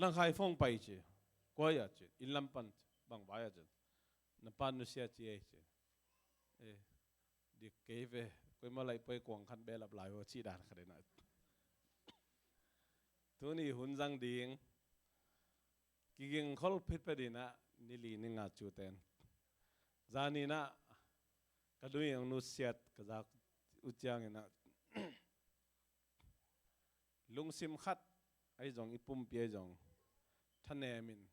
lang khai phong pai che qua ya che in lam pan bang ba ya che na pan nu sia che che đi kế về quay mà lại quay quảng khăn bé lặp lại vào chi đàn cái này tôi ni hun răng điên cái kinh khol phết phết đi na ni li ni ngã chu ten za ni na cái đuôi ông nu siết cái za uchang na lung sim khát ai dòng ipum pia dòng thân em mình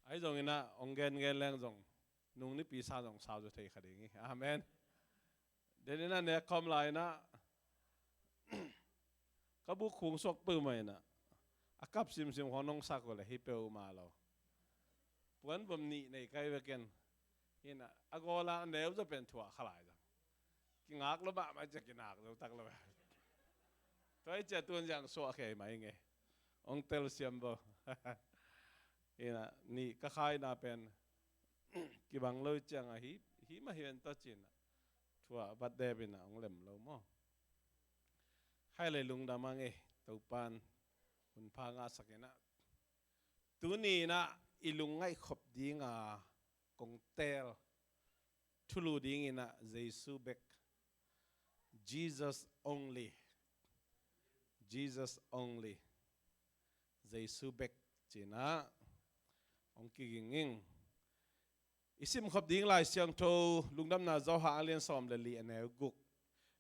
ai dòng na ông gen lang dòng nung ni pi sa dòng sao cho thầy khade ngi amen đến na ne kom lại na các bố khung sọc bự mày na akap sim simของน้องสักก็เลยฮิเปลมาเราปวนผมนี่ในใกล้เวกันนี่นะอากอลาเดี๋ยวจะเป็นถั่วขลายจังกินหักแล้วบ้าไม่จะกินหักเราตักแล้วตัวไอ้เจ้าตัวอย่างสวะแค่ไหมไงองเตลเซียมบ่นี่นะนี่ก็คล้ายน่าเป็นกิบังเลยจังอ่ะฮิมาเห็นตัวจริงนะถั่วบัดเดบินะองเล่มเราหม้อให้เลยลุงดามังเอตัวปานคุณพางาสักนะตัวนี้นะอีลุงไงขบดีงากงเตลทุลุดีงินะเยซูเบก Jesus only Jesus only เยซูเบกจีนะองกิงงิงอิสิมขบดีงลายเสียงโทลุงดำนาเจ้าหาเลียนสอมเลลีอันแนวกุก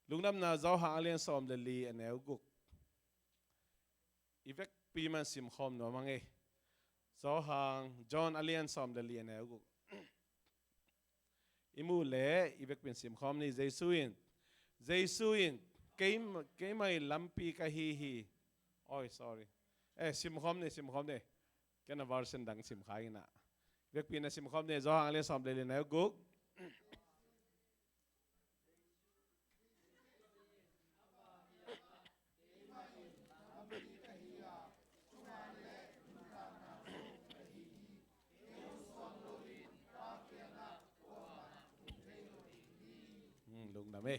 ลุงดำนาเจ้าหาเลียนสอมเลลีอันแนวกุกอีเวกปีมันสิมคอมหนูมังเอเจ้าหางจอห์นอเลียนสอมเดลีอันแนวกุกอิมูเล่อีเวกเป็นสิมคอมนี่เยซูอินเกมไม่ลัมปีกะฮีโอ้ย sorry สิมคอมนี่แค่น่ะวอร์ชันดังสิมขายนะเวกปีน่ะสิมคอมนี่เจ้าหางอเลียนสอมเดลีอันแนวกุกลุงดำเอ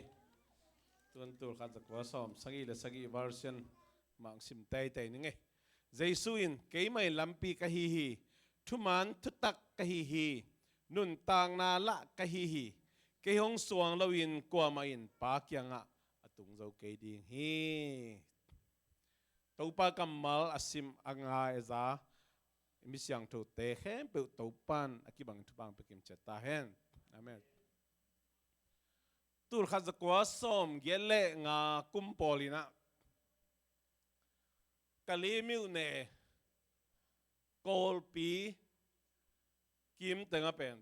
ตัวขัดสักว่าซ้อมสักีและสักีวอร์ชันมังสิมเตยนึงเอเยซูอินเกยไม่ลำปีกะฮีทุมันทุตักกะฮีนุนต่างนาละกะฮีเกยงสวงลวินกว่ามาอินปากยังอ่ะตุงเจ้าเกยดิงฮีตัวปากำมัลอาซิมอังไงจ้ามิเสียงตัวเตะเห็นเปิดตัวปันอากิบังทุบังไปกิมเจตาเห็นอาเมนตัวขัดสกว่าส้มเกลเล่งาคุมโพลินะกะลีมิวเน่โกลปีกิมเต็งเป็น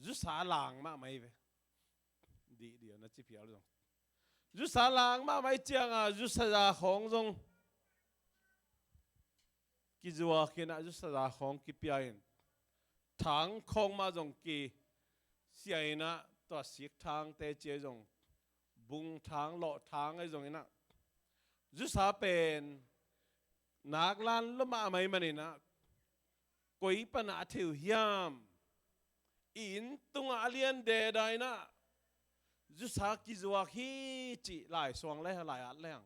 จุสาลางมาไหมเว้ดีเดียวนะจิพิอาลงจุสาลางมาไหมเจียงอ่ะจุสาของจงกิจวัตรกินะจุสาของกิพิอาอินทางของมาจงกิเสียนะตัวสิกทางเตเจจงบุงทางเลาะทางไอ้จงนี่นะจุสาเป็นนักลันละมาไม่มันนี่นะกุยปนาเทียมอินตุงอาเลียนเดได้นะจุสากิจวัตรฮีจิหลายสวงเลยหลายอันแรง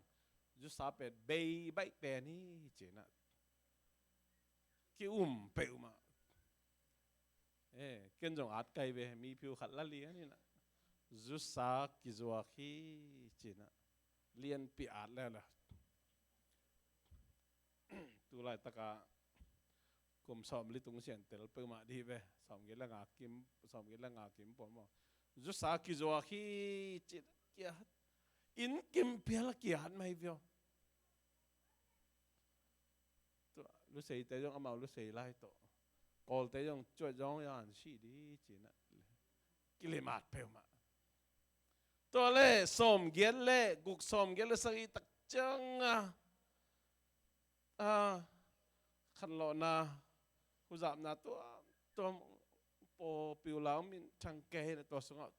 จุสาเป็นเบย์ใบเป็นนี่เจนะกิเปลมาเกินจงอัดไกเวมีผิวขัดละเลียนี่นะจุสากิจวัตรฮีจินะเลียนปีอัดแล้วล่ะตัวไรตะกากลมสอมลิตุงเสียนเตลเปิมาดีเวสอมเกลังอากิมสอมเกลังอากิมผมว่าจุสากิจวัตรฮีจิเกียรอินกิมเพียละเกียรไม่เพียวตัวรู้สึกแต่ยังเอามารู้สึกไล่ต่อกอลแต่ยังช่วยย้องยันชีดีจีนะกิเลมาดเพียวมาตัวเล่สอมเกลเล่กุกสอมเกลสักตักจังขันหล่อนากุจับนาตัวโปปิวลาวมินทางเกยตัวสงบ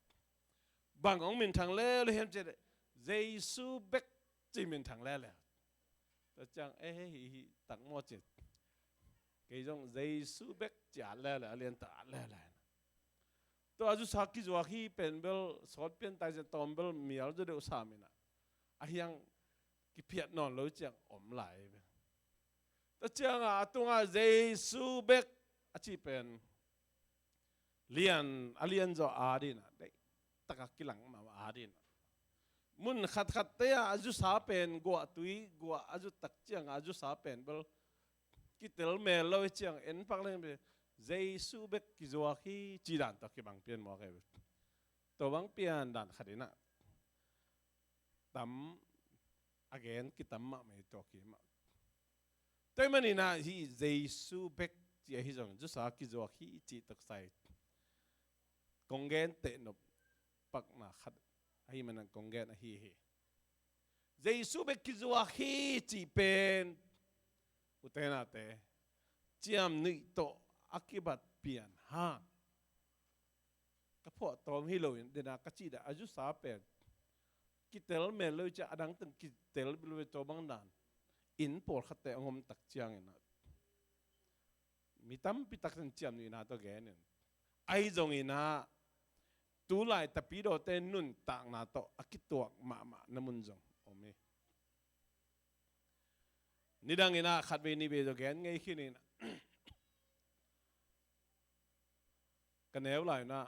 บางของมินทางเล่เลยเห็นเจเยซูเบกจีมินทางเล่แล้วแต่จังตักหมดจิตเกยจงเยซูเบกจัดเล่แล้วเรียนตัดเล่แล้วตัวอาจุสักกิจวัตรที่เป็นเบลสอดเป็นไตจะตอมเบลมีอะไรจะเดือดสามินะไอ้ยังกิเพียรนอนรู้จักอมไหล ta chiang a tunga JESU BEK achi pen lian alian zo adin dei taka kilang ma adin mun khat khat te aju sa pen go tui go aju tak chiang aju sa pen bel kitel me lo chiang en pak leng be JESU BEK ki zo khi chi dan ta ki bang pian mo ke to bang pian dan khadina tam again kitam ma me to ki ma toy mani na hi JESU BEK chi hi zong ju sa ki zo khi chi tak sai kong gen te no pak na khat ai man kong gen hi JESU BEK ki zo khi chi pen utena te chiam ni to akibat pian ha ka pho tom hi lo in dena ka chi da aju sa pen kitel me lo cha adang teng kitel lo to bang dan in por khate ngom tak chiang ina mitam pitak tan chiam ni na to gen ai jong ina tu lai tapido te nun tak na to akituak ma namun jong ome nidang ina khat ve ni be jo gen ngei khin ina kaneu lai na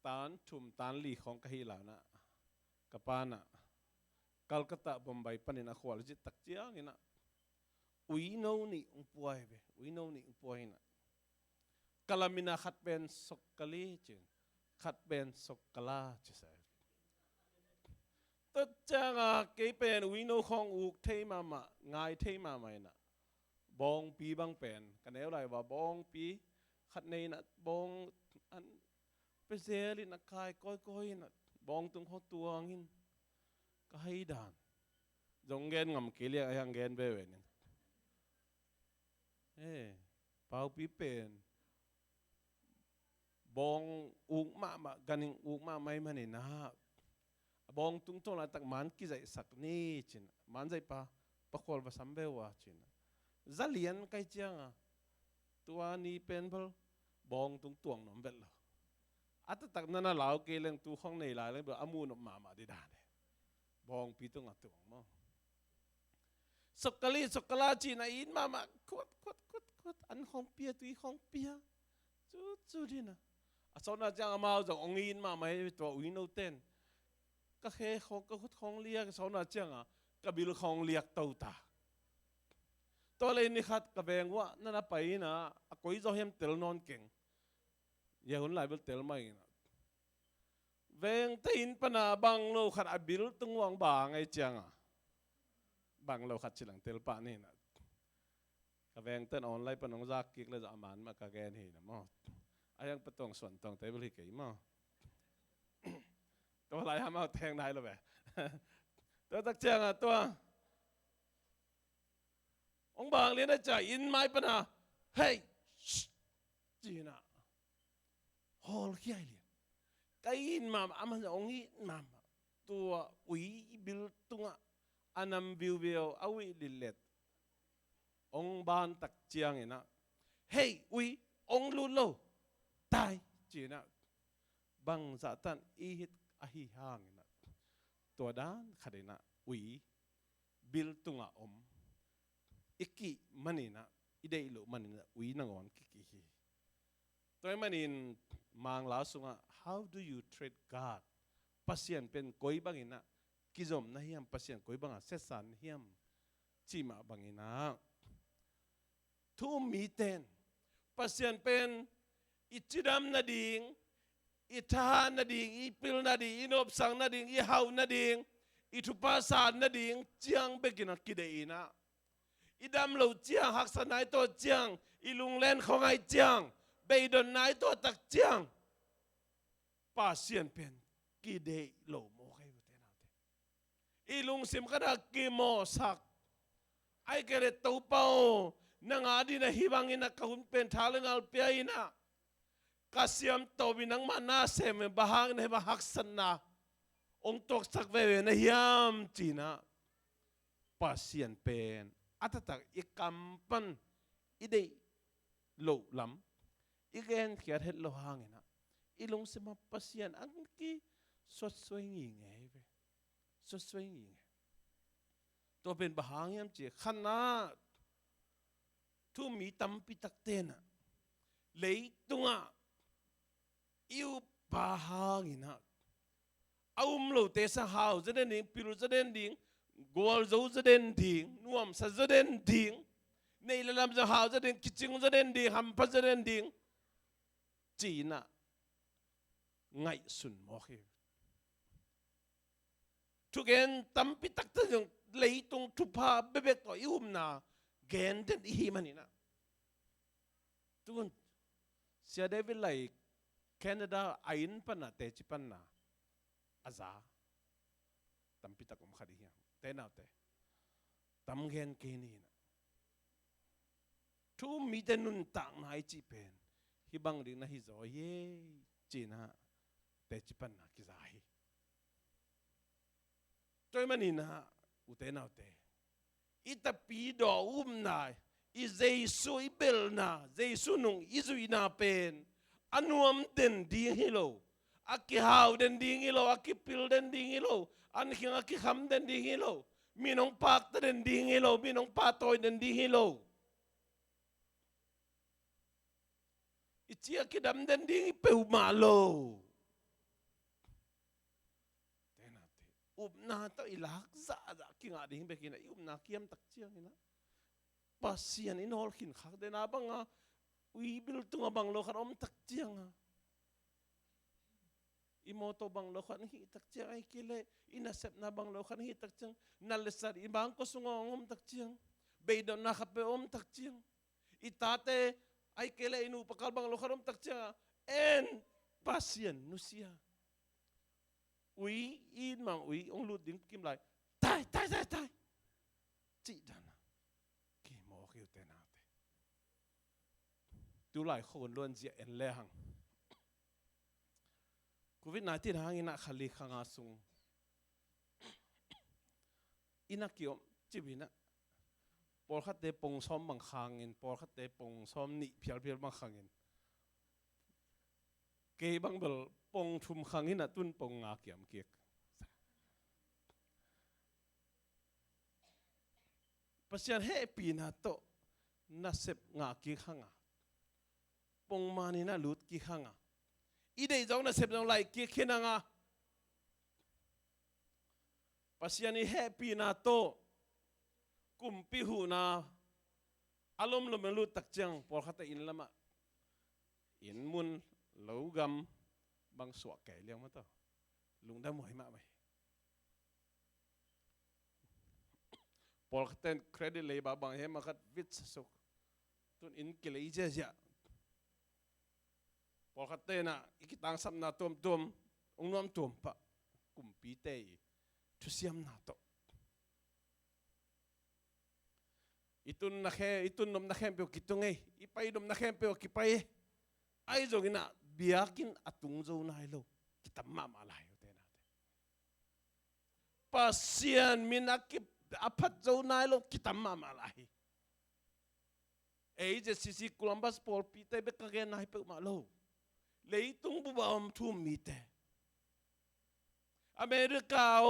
tan thum tan li khong ka hi la na kapana Calcutta Bombay panina khwal ji tak chiang ina ui no ni umpuai be ui no ni umpuai na kalamina khat ben sokkali chin khat ben sokkala chisa to changa ke pen ui no khong uk thei mama ngai thei mama ina bong pi bang pen kaneu lai wa bong pi khat nei na bong an peseli na kai koi na bong tung ho tuang in ka hai dan dong gen ngam ke lia yang gen be wen pau pi pen bong uk ma ganing uk ma mai mani na bong tung to la tak man ki zai sak ni chin man zai pa khol ba sambe wa chin zalian kai chianga tua ni pen bol bong tung tuang nom bel la at tak nana lao ke leng tu khong nei la leng ba amu no ma di da ne bong pi tung atuang mo sokala chi na in mama kot an khong pia tui khong pia chu dina asona jang mau jong ong in mama he to ui no ten ka khe khong ka khut khong lia ka sona chang a ka bil khong liak to ta to le ni khat ka beng wa na na pai na a koi zo hem tel non keng ye hun lai bel tel mai na veng te in pana bang lo khat a bil tung wang ba ngai chang a bang lo khat chilang tel pa ni na ka veng ten online panong zak kik le za man ma ka gen hi na mo ayang patong son tong te bel hi ke mo to lai ha ma theng nai lo be to tak chang a to ông bang le na cha in mai pana hey chi na hol khiai li cái in mam aman ông in mam tua ui bil tunga anam biu awi lilet ông ban tak chiang ina hey ui ông lu lo tai chi na bang za tan i hit a hi hang ina tua dan khadina ui bil tunga iki manina idei lo manina ui nangon kiki hi toy manin mang la sunga how do you treat God pasien pen koi bangina kizom na hiam pasien koi banga sesan hiam chima bangina thu mi ten pasien pen ichidam na ding itha na ding ipil na ding inop sang na ding i hau na ding ithupa san na ding chiang bekina kideina idam lo chiang hak sanai to chiang ilung len khongai chiang beidon nai to tak chiang pasien pen kide lo mo kai te na te ilung sim kada ki mo sak ai kere to pao nanga di na hiwang ina kahun pen thalengal pia ina kasiam to binang mana sem bahang ne ba hak sanna ong tok sak ve na hiam china pasien pen atatak ikampan ide lo lam igen khiat het lo hangena ilung sema pasien ang ki sot swingi nge ve sot swingi to ben bahangyam chi khana thu mi tam pi tak te na lấy tunga yêu pa hangina lo te sa hao za den ding piru za den ding gol zo za den ding nuam sa za den ding nei la lam za hao za den kiching za den ding ham pa za den ding chỉ na ngay sun mo khi thu gen tam pi tak ta jong lấy tung thu pa bebek to na gen den hi manina tugun sia David lai Canada ain pana te chi panna aza tam pi tak om khadi hiang te nào te tam gen ke ni na thu mi te nun tak nai chi pen hi bang ding na hi zo ye chi na te chi panna ki za hi toy manina u te nào te ita pi do na i JESU i bel na JESU nung izui na pen anuam den ding hilo aki hau den ding hilo aki pil den ding hilo an king aki kham den ding hilo minong pak den ding hilo minong patoy den ding hilo ichi aki dam den ding peu malo tenate na to ilak za king ading bekina na kiam tak chiang ina pasian in hol khin khak de na banga ui bil tunga bang lo khan om tak chiang imoto bang lo khan hi tak chiang ai kile ina sep na bang lo khan hi tak chiang nalesar i bang ko sungo om tak chiang beidon na khape om tak chiang itate ai kile inu pakal bang lo khan om tak chiang en pasian nusia ui in mang ui ong lut ding kim lai tai chi dan tu lại khôn luôn dễ en lê hằng COVID-19 hang ina khali khanga sung ina kiom chibina por khat te pong som bang khangin por khat te pong som ni phial bang khangin ke bang bel pong thum khangin atun pong nga kiam kiek pasian happy na to na sep nga ki khanga pong mani na lut ki khanga idei jong na sep jong lai ki khinanga pasiani happy na to kumpi hu na alom lom lut tak chang por khata in lama in mun lo gam bang suwa ke liang ma to lung da moi ma mai por khata credit le ba bang he ma khat vit sok tun in kile je ja por khate na ikitang sam na tom ongnom tom pa kumpi te thu siam na to itun nom na khem pe kitungai ipai nom na khem pe kipai ai jongina biakin atung zo na lo kitam ma lai te na pasian minakip apat zo na lo kitam ma lai JESU Columbus Paul Peter be ka gen na pe ma lo lấy tung bu bom thu mi te America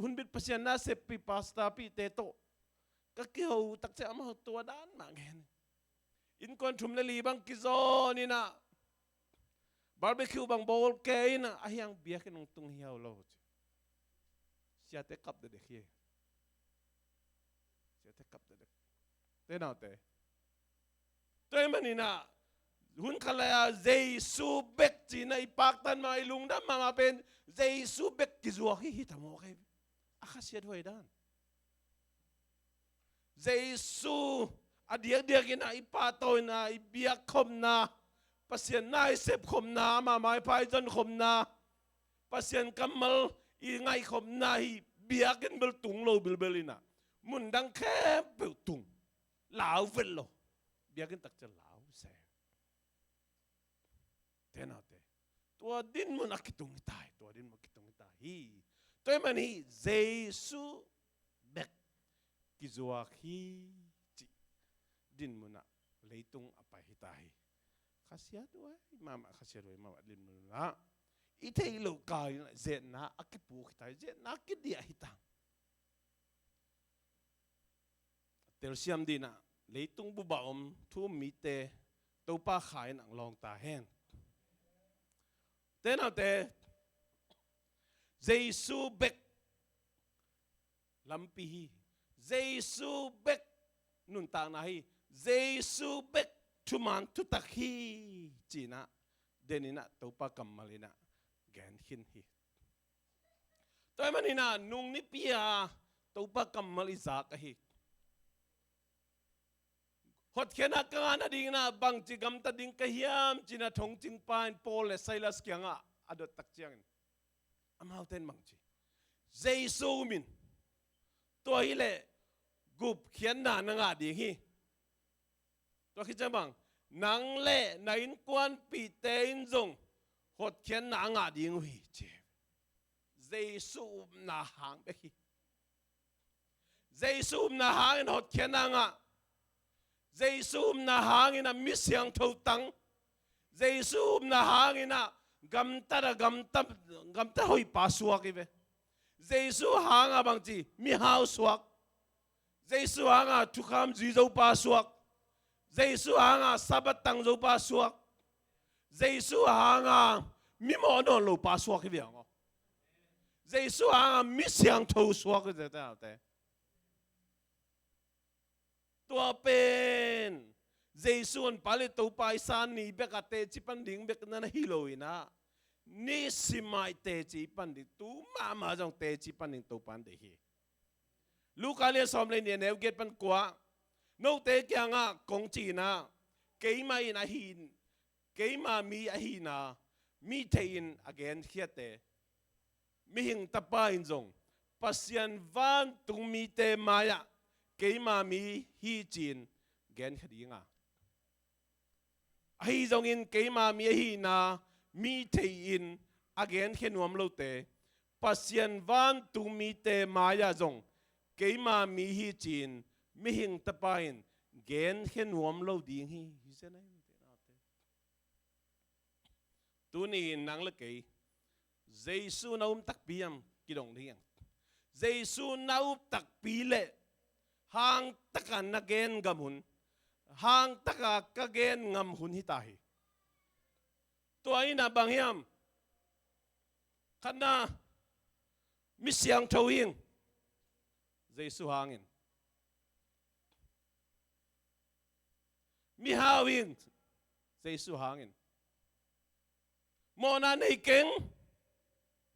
hun bit pasian na se pi pasta pi te to ka ki ho tak che ama to dan ma gen in kon thum le li bang ki zo ni na barbecue bang bol ke na ahyang bia ke nong tung hiao lo sia te kap de khie sia te kap de te nào te mani na hun khalaya JESU bek chi na ipak tan ma ilung dam ma pen JESU bek ki zuak hi tamo ke akhasia doi dan JESU adia kina ipato na ibiak khom na pasien na sep khom na ma mai pai jon khom na pasien kamal i ngai khom na hi biakin bel tung lo belina mun dang khe bel tung lao vel lo biakin tak cha lao se thế nào thế tua din mo nakitung tai tua din mo kitung tai hi tôi man hi JESU bek kizua hi chi din mo na leitung apa hi tai khasiat wa mama khasiat wa mama din mo na ithei lo kai zet na akipu tai zet na kidia hitang tel siam dina lấy tung bu bảo thu mi tê tàu pa khai nặng lòng ta hen thế nào thế JESU BEK lampi hi JESU BEK nun ta na hi JESU BEK thuman thu tak hi china denina tàu pa kamalina gen hin hi tôi manina nung ni pia tàu pa kamali za ka hi hot kena kanga ding na bang chi gam ta ding ka hiam china thong ching pan Paul le Silas kyanga adot tak chiang amau ten mang chi JESU min to hi le gup khian na nga ding hi to khi chamang nang le na in kwan pi te in zong hot khian na nga ding hi che JESU na hang be hi JESU na hang hot khian na nga JESU na hangin na misyang thâu tang JESU na hangin na gam ta hoi pa suak ibe JESU hanga bang chi mi hau suak JESU hanga thukam zui zo pa suak JESU hanga sabat tang zo pa suak JESU hanga mi mo no lo pa suak ibe ngo JESU hanga misyang thâu suak ke ta te tua pen JESU an pale to pai san ni beka te chi pan ding bek na hiloina ni simai te chi pan di tu ma jong te chi pan ding to pan de hi Luka le som le ne ne get pan kwa no te kya nga kong chi na ke mai na hin ke ma mi a hi na mi te in again khiate mi hing tapa in jong pasien van tung mi te maya cái mà mi hi chin gen khadi nga hi zong in cái mà mi hi na mi thei in again khenuam lo te pasien van tu mi te maya zong cái mà mi hi chin mi hing tapain gen khenuam lo ding hi se nai tu ni nang le ke JESU naum tak piam kidong ding JESU nau tak pi le hang taka na gen gamun hang taka ka gen ngam hun hitahi to ai na bang hiam kana misyang thawing JESU hangin mi hawing JESU hangin mona nei keng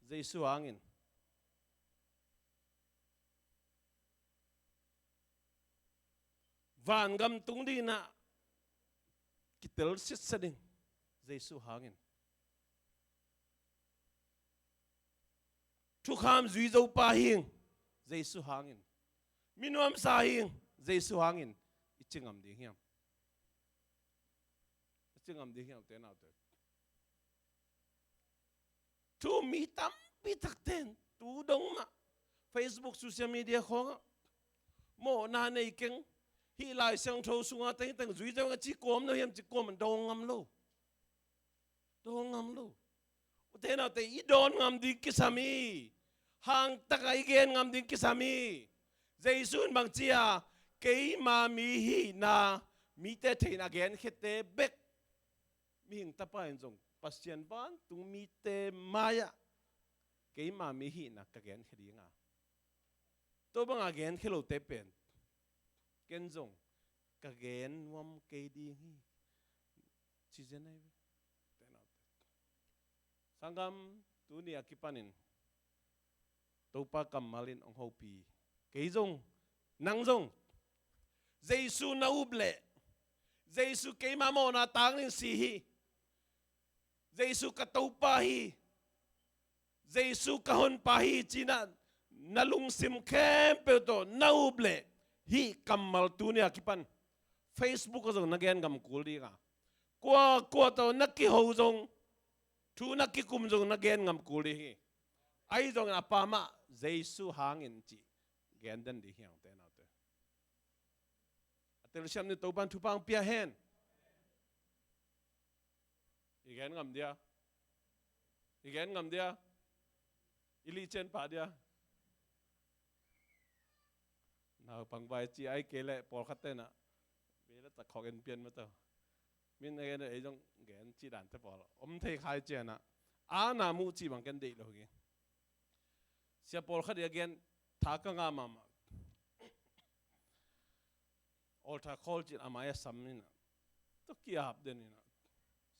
JESU hangin van gam tung di na kitel sit sading JESU hangin thukham zui zo pa hing JESU hangin minuam sa hing JESU hangin ichingam ding hiam te na te tu mi tam pi tak ten tu dong ma Facebook social media khong mo na nei keng hi lai sang thâu sunga teng teng zui jang chi kom no hiam chi kom dong ngam lo te na te I don ngam di kisami hang takai gen ngam di kisami JESU bang chia ke ma mi hi na mi te thein again khete bek mi hing tapa en jong pasien ban tung mi te maya ke ma mi hi na ka gen khedi nga to bang again khelo te pen ken zong ka gen wam ke di hi chi jenai te na sangam tu ni akipanin topa kamalin ong hopi ke zong nang zong JESU na uble JESU ke ma mo na tang nin si hi JESU ka topa hi JESU ka hon pa hi china nalung sim kem pe to na uble hi kamal tu ni akipan Facebook ko zong nagen gam kul di ka kwa to nakki ho zong tu nakki kum zong nagen ngam kul di hi ai zong apama JESU hangin chi gen den di hiang te na te atel sham ni to ban thu pang pia hen igen ngam dia ili chen pa dia nào bằng vài chị ai kể lại bỏ khát tên ạ vì là ta khó gen biến mà tao mình này cái trong gen chỉ đàn thế bỏ thấy khai chuyện à na mu chỉ bằng gen đi rồi kì sẽ bỏ khát gen thà cái ngàm mà altar call chỉ amaya sam ni na to kia hấp den ni na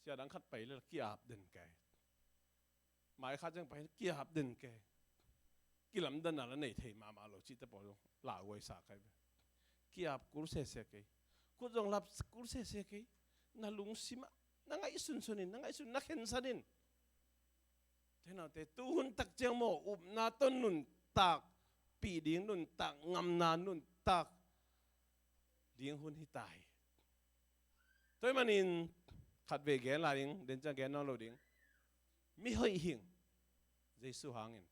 sẽ đang khát bay là kia hấp den cái mai khát chẳng bay kia hấp den cái kia làm den là này thấy mà lo chỉ te bỏ là quay sa cái kia hấp cú se cái cú dòng lap cú se cái na lung sima na ngai sun sunin na ngai sun na khen sanin thế nào thế tu hun tak chang mo na ton nun tak pi ding nun tak ngam na nun tak ding hun hi tai tôi mà nhìn khát về ghé là ding đến trang ghé nó lo ding mi hơi hiền Giêsu hangin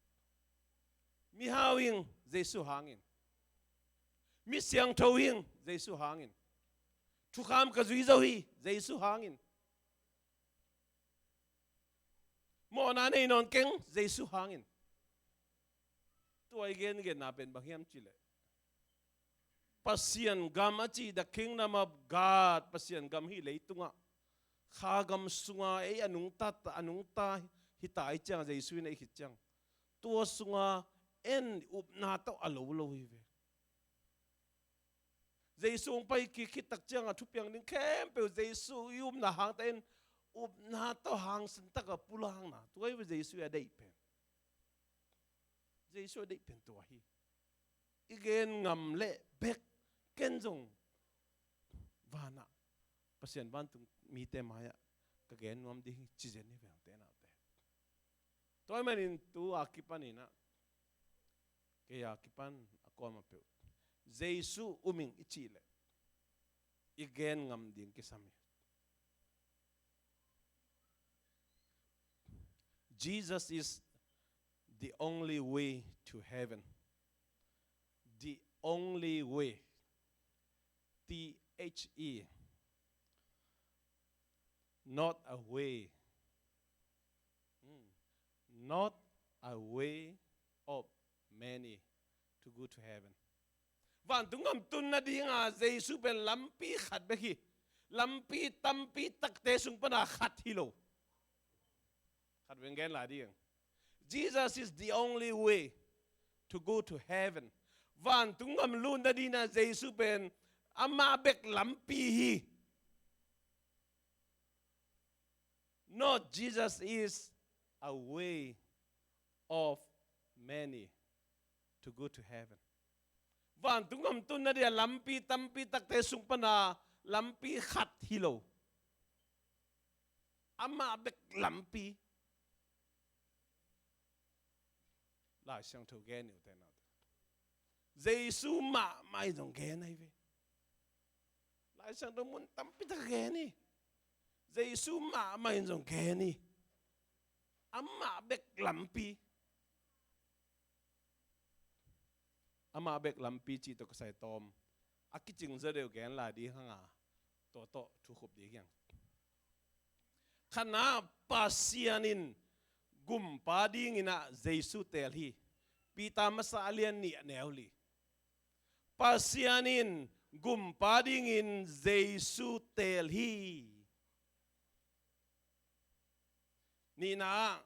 mi hao hiền Giêsu hangin mi siang thâu hiền Giêsu hangin thu kham ka duy dâu hi Giêsu hangin mo na nei non keng Giêsu hangin tôi gen na ben bang hiam chile pasian gam achi the kingdom of God pasian gam hi leitunga kha gam sunga e anung ta hitai chang Giêsu nei hit chang tua sunga en up na to alo lo hi ve Giêsu pai ki khit tak chang a thu piang ning khem pe Giêsu yum na hang ten up na to hang san tak a pulang na tuai ve Giêsu a dei pen Giêsu dei pen to hi igen ngam le bek ken jong vana pasien ban tung mi te maya ka gen nuam ding chi zen ni vang te na te toy manin tu akipan ina ke akipan akoma pe Giêsu uming ichile igen ngam ding ki sami Jesus is the only way to heaven. The only way. T-H-E. Not a way. Not a way of many to go to heaven. Van tung ngam tun na di nga Giêsu ben lampi khat beki. Lampi tampi takte sung pana khat hilo. Khat ben gen la di. Jesus is the only way to go to heaven. Van tung ngam lun na di na Giêsu ben ama bek lampi hi. No, Jesus is a way of many to go to heaven. Van tung ngam tun na dia lampi tampi takte sung pana lampi khat hilo. Ama bek lampi. Lại sang thầu ghe nhiều thế nào. Giêsu mà mai dòng ghe này về. Lại sang đâu muốn tampi tak ghe ni. Giêsu mà mai dòng ghe ni. Ama bek lampi. Ama bek lampi chỉ to sai tom. Akiching giờ đều ghen là đi hang à. To thu khop đi yang. Khana pasianin gum pa ding ina Giêsu tel hi. Pita masa alian ni neo li. Pasianin gum pa ding in Giêsu tel hi. Ni na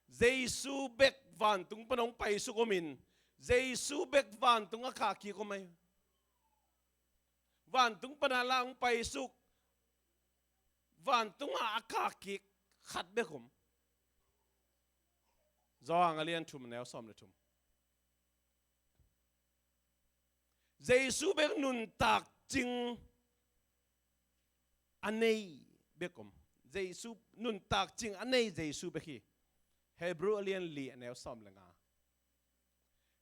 Giêsu bek van tung panong pai su komin. Giêsu bek van tung akaki ko may. Van tung panalang pai suk. Van tung akaki khat bekum. Do ang alian tum neo som le tum. Giêsu bek nun tak ching anei bekum. Giêsu nun tak ching anei Giêsu beki. Hebrew alian li neo som le nga.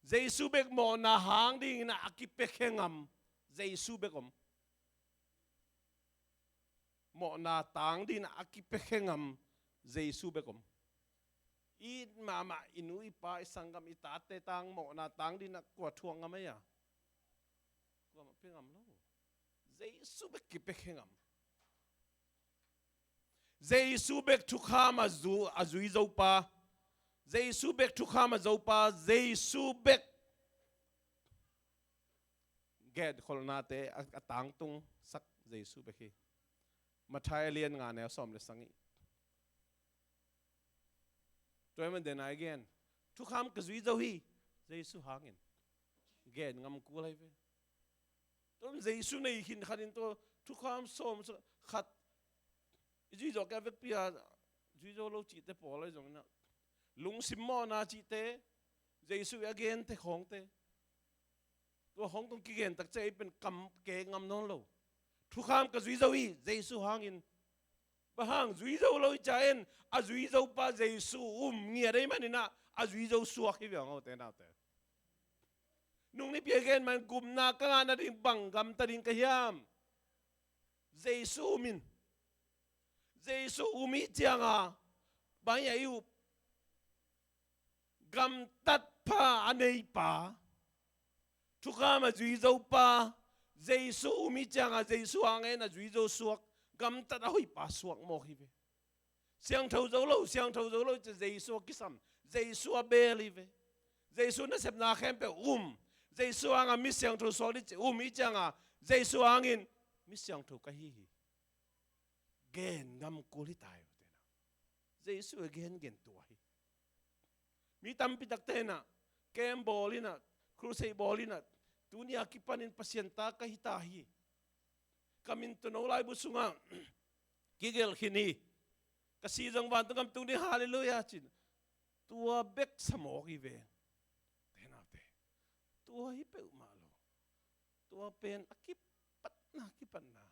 Giêsu bek mo na hang ding na akipek hengam Giêsu bekom. Mo na tang din na akipek hengam Giêsu bekom. In mama inui pa isangam itate tang mo na tang din na kwa thuang ngamaya. Kwa mapengam lo. Giêsu bek kipek hengam. Giêsu bek thukham azui zo pa. Giêsu bek thukham zo pa. Giêsu bek get khol na te atang tung sak JESU beki mathai lian nga ne som le sangi toy man den again thu kham ka zui zo hi JESU hangin get ngam ku lai ve tom JESU nei hin khanin to thu kham som khat zui zo ka vek pia zui zo lo chi te po lai jong na lung sim mo na chi te JESU again te khong teตัวห้องตรงกิเกนตักใจเป็นกำเกงำน้องเราทุกคำก็จุยเจ้าอีJESUหางอินบะหางจุยเจ้าเราใจเอ็นอาจุยเจ้าป้าJESUเงียได้ไหมนี่นะอาจุยเจ้าสวกที่เบียงเอาแต่นาแต่นุ่งนี่เพียงแค่มันกลุ่มนักงานนั่นดิ่งบังกำตัดดิ่งขยามJESUมินJESUมิจังอ่ะบางอย่างอยู่กำตัดผ้าอันไหนป่าทุกข้ามาจุยเจ้าป้าJESUมิจังอ่ะJESUหางเอ็นอ่ะจุยเจ้าสวกกำตัดเอาให้ป่าสวกโมกิเวเสียงเท่าเจ้าเราจะJESUกิสัมJESUเบลีเวJESUนั่นเสพนาเข้มเปJESUหางมิเสียงเท่าสวกดิมิจังอ่ะJESUหางอินมิเสียงเท่าก็ฮีเกนงำกุลิตายJESUเกนตัวฮีมีตั้มปิตักเตนะเกมบอลินะครูเซบอลินะตัวนี้อากิปันินพัศยันตากะฮิตาฮีกามินตุนเอาไลบุสุงะกิเกลขินีกะซีจังวันตุกำตุนี้ฮาเลลูยาจินตัวเบกสมอกีเวเทนาเตตัวฮิเปอุมาโลตัวเป็นอากิปัตนากิปันนา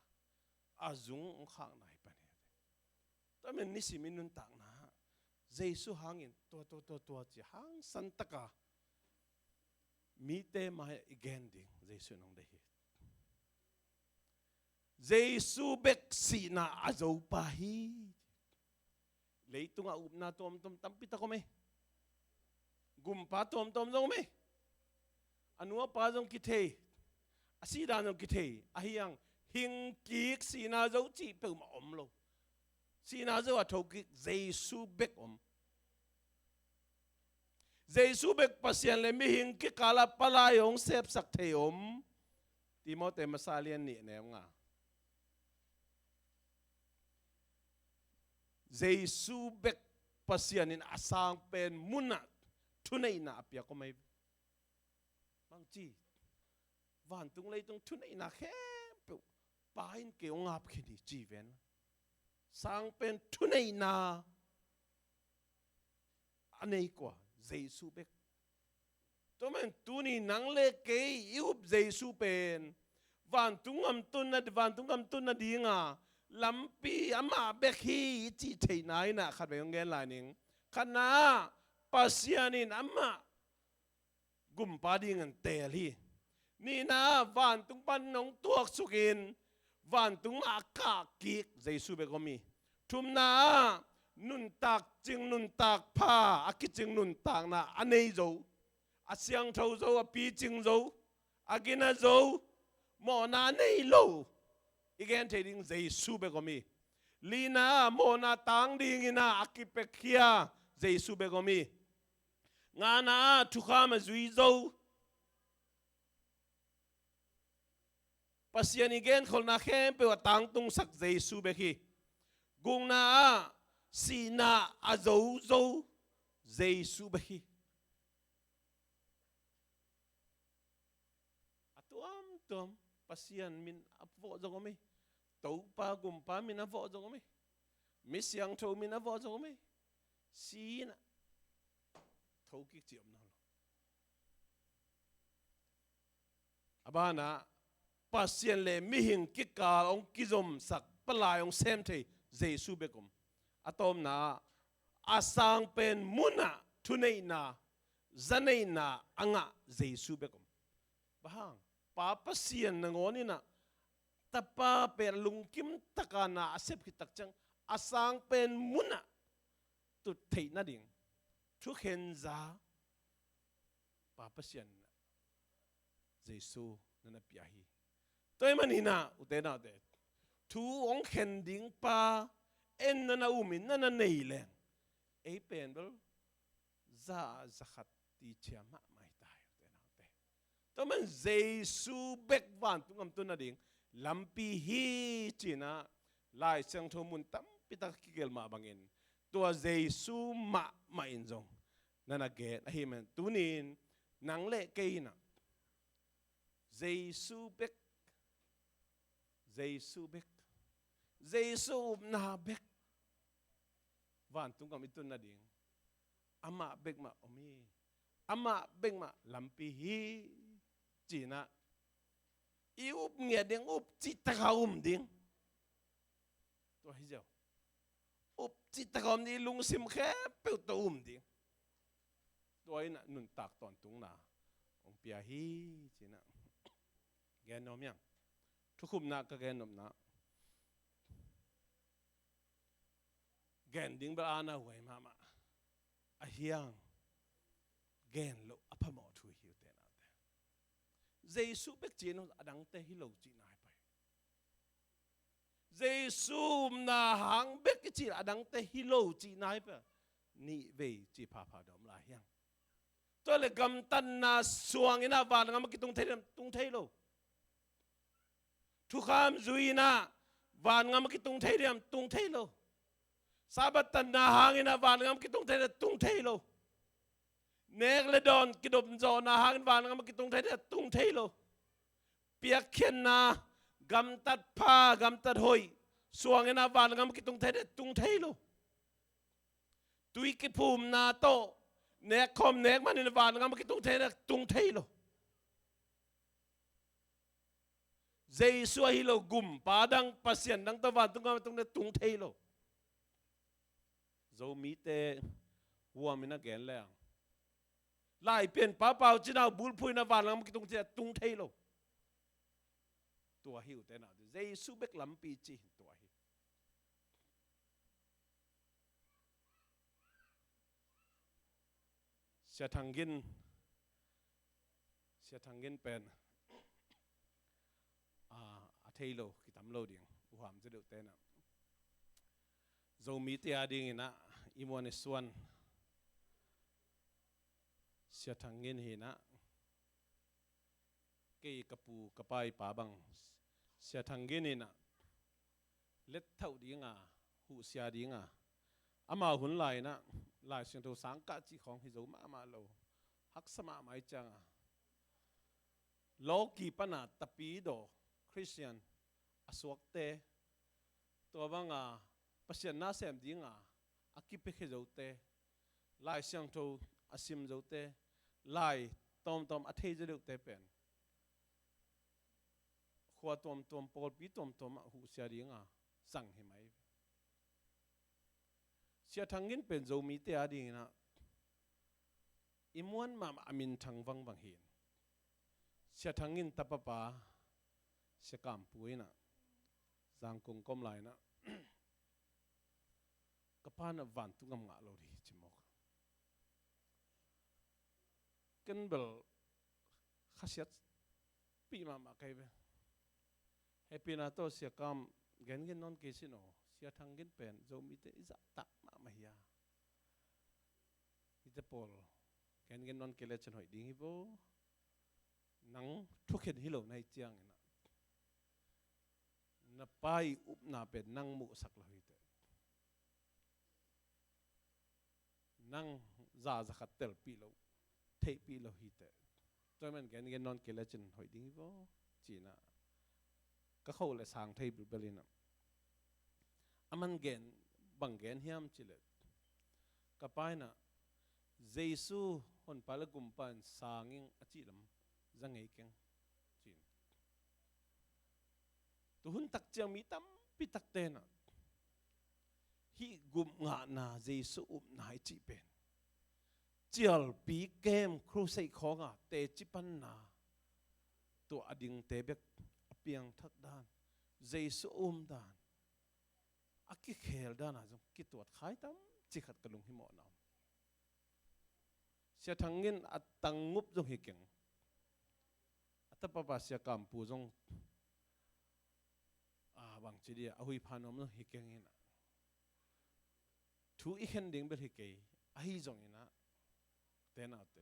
อาจุงองข้างนายปะเนี่ยแต่มันนิสิมินุนต่างนะJESUหางอินตัวจีหางสันตะกามีเตมาอีกแกนดิ่งJESUน้องได้เห็นJESUเบกสีนาอาจูปาฮีเลยตุงอาอุบนาตอมตั้มปิตะก็ไม่กุมปาตอมจงไม่อันวัวปาจงกิเทอาศีดานจงกิเทอาฮิยังหิงกิกสีนาจูจีเปิมอมโลสีนาจูว่าทกิกJESUเบกอมJESUเบกปัสยันเลยมีหิงกิกาลาปลายองเซฟสักเทอมติโมเตมาซาเลียนนี่เนี่ยงาJESUเบกปัสยันินอาสังเป็นมุนัดทุนในนาเปียก็ไม่บางจีวันตรงเลยตรงทุนในนาแค่เปียปายนเกี่ยวงับขี้ดีจีเวนสังเป็นทุนในนาอันนี้กว่าJESUเบกตัวมันตัวนี้นังเล็กเกยยุบJESUเป็นวันตุงอัมตุนนะดีงาลำปีอามาเบกฮีจีเทนายนะขัดไปงเงินลายนิงขณะปัสยานินอามากุมปาดีเงินเตลีนี่นะวันตุงปันน้องตัวสุกินวันตุงอากากิกJESUเบกก็มีทุมนานุนตักจึงนุนตักผ้าอากิจึงนุนตักนะอันนี้โจอาเสียงเท่าโจอาปีจึงโจอากินะโจหมอนาในโลอีกแค่เทดิ้งJESUเบก็มีลีนาหมอนาตังดิ้งนะอากิเปคียJESUเบก็มีงานาทุกข้ามาจุยโจปัสยานิเกนคนนักเข้มเปว่าตังตุงสักJESUเบกีกุงนาสีนาอาโจJESUเบกีตัวปัสยานมินอับวอจงก็ไม่ตัวปากุมปามินอับวอจงก็ไม่มิสยังโทมินอับวอจงก็ไม่สีนะทุกิจิอมนั่นอาบานะปัสยานเลมิหิงกิกาองกิจมสักปลายองเซมเทJESUเบกุมอะตอมนาอาสังเป็นมุนะทุเนนาจันเนนาอังะJESUเบกุมบ้างป้าปัสยันนงอนี่นะแต่ป้าเป็นลุงกิมตะกานาอาเซบกิตักจังอาสังเป็นมุนะตุดเทนัดิ่งทุกเห็นซาป้าปัสยันJESUนั่นน่ะปีฮีตัวมันนี่นะอุเทนาเดทุกองเห็นดิ่งป้าเอ็นนั่นน่ะอุมินนั่นน่ะเนยแรงไอเป็นบลซาขัดตีเชียมะไม่ตายอุเทนาเด ตัวมันJESU BEKวันตุงตุนนาดิ่งลำปีฮีจีน่าลายเสียงทมุนตั้มปิตาคิเกลมาบังเอินตัวJESUมาอินจงนั่นน่ะเกตให้มันตุนินนังเล่เกยน่ะJESU BEK JESU BEK JESU na BEKวันตุงกับมิตุนนาดิ่งอามาเบกมาอมีอามาเบกมาลำปีฮีจีน่ะอีอุบเงียดิ่งอุบจิตตะเขาดิ่งตัวให้เจ้าอุบจิตตะเขาดิ่งลุงซิมแค่เปิดตัวดิ่งตัวนี้น่ะนุนตักตอนตุงน่ะองเปียฮีจีน่ะแกนนมยังทุกคุมน่ะก็แกนนมน่ะแกนดิ่งเบลาน่ะหวยมาอาเฮียงแกนโลอภมอทุยหิวเตน่ะJESU BEKจีนอดังเตฮิโลจีนายไปJESUนาหังเบกจีอดังเตฮิโลจีนายไปนี่เวจีพาดอมลาเฮียงตัวเลกำตันนาสวงอินาบานงามกิตุงเทโลทุกคำจุยนาวานงามกิตุงเทเรียมตุงเทโลซาบัตันนาหางอินาวานงามกิตุงเทเรตุงเทโลเนกเลดอนกิดมจอนาหางวานงามกิตุงเทเรตุงเทโลเปียกเขียนนากำตัดผ้ากำตัดหอยสวงอินาวานงามกิตุงเทเรตุงเทโลตุยกิภูมินาโตเนกคอมเนกมันอินาวานงามกิตุงเทเรตุงเทโลJESUฮิโลกุมปาดังปัสยันดังตะวันตุงกามตุงเนตุงเทโลโจมีเตหัวมินะแกนแล้วไล่เปลี่ยนป้าเปล่าจีน่าบุลพุยนาวันงามกิตุงเทตุงเทโลตัวหิวแต่น่ะJESU BEKลำปีจีตัวหิวเสียทางกินเป็นเทโลกิตามโลดิ่งหัวมจะเดือดแต่น่ะโจมีเตียดิ่งนะอิมวันส่วนเสียทางเงินเห็นนะเกี่ยกับปูกับไปป่าบังเสียทางเงินนะเล็ดเท่าดิ่งหูเสียดิ่งอามาหุ่นไหลนะไหลเสียงตัวสังกัดจีของฮิโจมาโลฮักสมาไม่จังโลกีปนาตปีโดคริสเตียนอสวกเตตัวบังปัสยานาเสมดิ่งอากิเปกเจ้าเตไล่เสียงตัวอาซิมเจ้าเตไล่ตอมอาเทจะเดือดเตเป็นขวาตอมปอดปีตอมหูเสียดิ่งสั่งเห็นไหมเสียทางเงินเป็นโจมีเตียดิ่งนะอิมวนมาอามินทางวังบางเห็นเสียทางเงินตะปะปาเสียกามปุยนะสังคงก้มไหลนะกพานวันตุงงาโลดีจิมอกกันเบลขัดเสียปีมาใครเบเฮปีนาโตเสียกามเงินนอนเกสิโนเสียทางเงินเป็นโจมีเตอิจะตักมาเฮียอิจะปอลเงินนอนเกเลชนหอยดิ้งฮิโบนังทุกเห็นฮิโลในเจียงนะนับไปอุบนาเป็นนังมุสักเลยเตนังซาขัดเตลปีโลเทปีโลฮิเตจอยมันเงินนอนเกลจันหอยดิ้งบ่จีน่ะก็เข้าเลยสางเทบิลเบลินะอามันบังเงินเฮียมจิเลกับไปน่ะJESUคนพาลกุมปันสางิงอจิลำจังไงเก่งจีนตุหุนตักเจียงมีตั้มปิตักเตน่ะฮิกุมงานาJESUอุบนายจีเป็นเจียลปีเกมครูใส่ของเตจิปันนาตัวอดิงเตเบกเปียงทักด้านJESUดานอากิเคลด้านจงกิตัวขายตั้มจิขัดกระลุงหิมอนามเสียทางเงินอัตตังงุบจงหิเก่งอัตปะปะเสียกามปูจงบางทีเดียอาหุยพานอมจงหิเก่งอินะทุอีเห็นดิ่งเบลหิเกยอาหิจงอินะเตน่าเต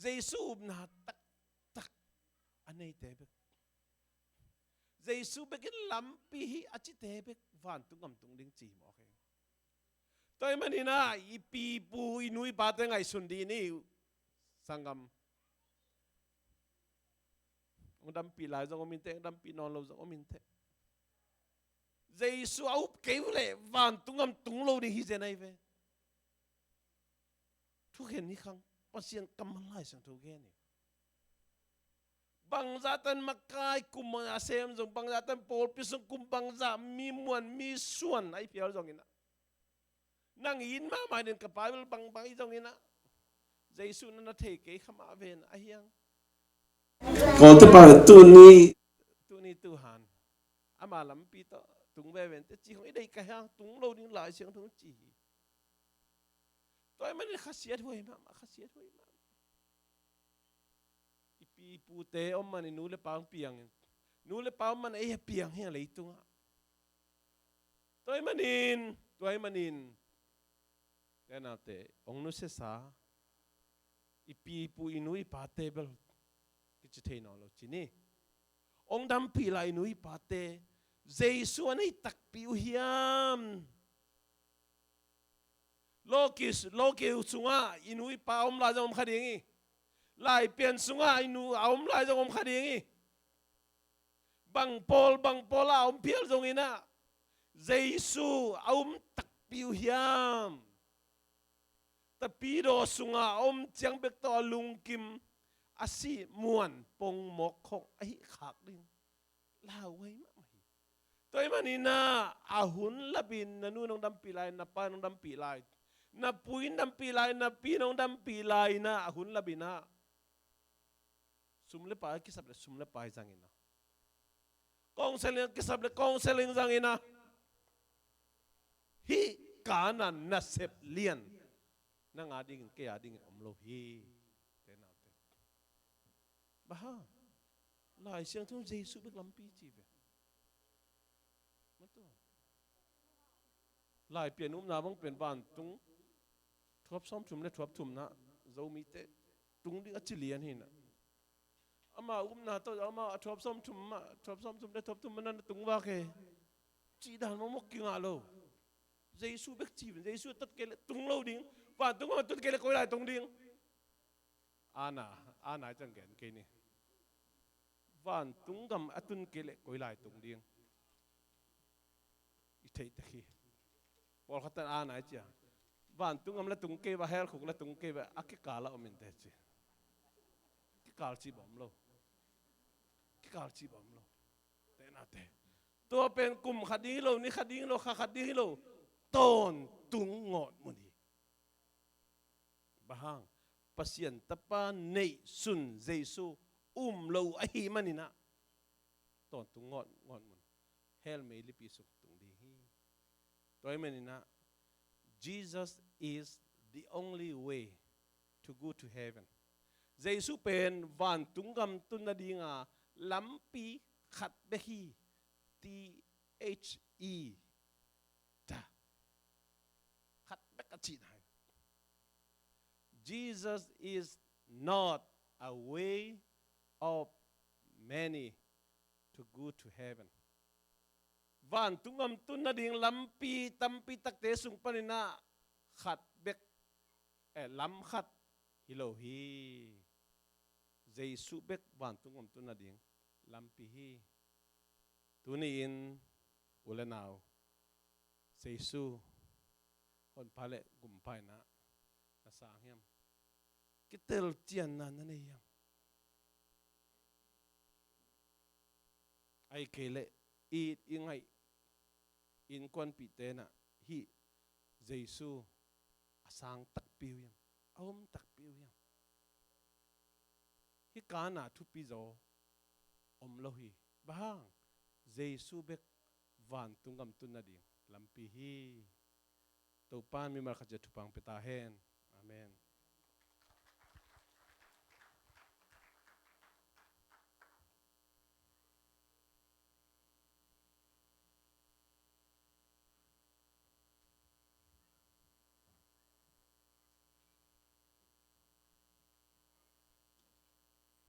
JESUนาตัก anh ấy thế bek JESU bek lắm pi hi achi thế bek van tung ngam tung ding chi mo khe tôi mà nina ipi pu inui ba te ngai sun di ni sangam ông đâm pi lại rồi ông min te đâm pi non lâu rồi ông min te JESU au kêu lệ van tung ngam tung lâu đi hi je này về thu khen ni khang pasien kam lai sang thu khen ni bang zatan makai kum asem jong bang zatan pol pisung kum bang za mi muan mi suan ai pial jong ina nang in ma mai den ka bible bang bang jong ina JESU na the ke khama ven a hiang có thể bảo tu ni tu han ama lam pi to tung ve ven te chi hoi dei ka hang tung lo ding lai siang thung chi tôi mới khasiat hoi ma khasiat hoi ma ipi pu te om man nu le pang piang nu le pang man ai piang he le tung tôi manin cái nào te ông nu se sa ipi pu inui pa table cái chữ thế nào lo chỉ nè ông đâm pi lại inui pa te JESU anh ấy tắc piu hiam Lokis sunga inui pa om la jong khadingi lai pian sunga inu om la jong khadingi bang pol la om pial jong ina JESU om tak piu hiam tapido sunga om chang bek to lung kim asi muan pong mok khok ai khak ding la wei ma tôi mà nina ahun labin nanu nong dam pilai na pa nong dam pilai na puin dam pilai na pi nong dam pilai na ahun labina sumle pa kisable sumle pa jangina kong seleng kisable kong seleng jangina hi kanan na sep lian na ngading ke ading omlo hi tenau te baha lai siang thong JESU bek lampi chi ve lại biển na bang biển van tung thop som chum le thop thum na zo mi te tung đi achilian hin ama na to ama thop som chum le thop thum na tung wa ke chi dan mo mok kinga lo JESU bek chi JESU tất ke tung lo ding van tung ma tất ke le koi lại tung ding ana chang gen ke ni van tung gam atun ke le koi lại tung ding i thei te khi bol khatan a nai chia van tung am la tung ke ba hel khuk la tung ke ba akki kala omin te chi ki kal chi bom lo te na te to pen kum khading lo ni khading lo khading lo ton tung ngot muni bahang pasien tapa nei sun JESU lo a hi manina ton tung ngot mun hel me li pi suk tung di hi toy menina Jesus is the only way to go to heaven JESU pen van tungam tunna dinga lampi khat behi THE ta khat bekachi nai Jesus is not a way of many to go to heaven van tungam tunna ding lampi tampi takte sung panina khat bek lam khat hilo hi JESU bek van tungam tunna ding lampi hi tuni in ulenaw JESU hon phale gum phai na sang hiam kitel chian na na nei hiam ai kele it ingai in kon pi te na hi JESU asang tak piu yam om tak piu yam hi kana thu pi zo om lo hi bang JESU bek van tungam tunna ding lampi hi to pan mi mar khaje thupang peta hen amen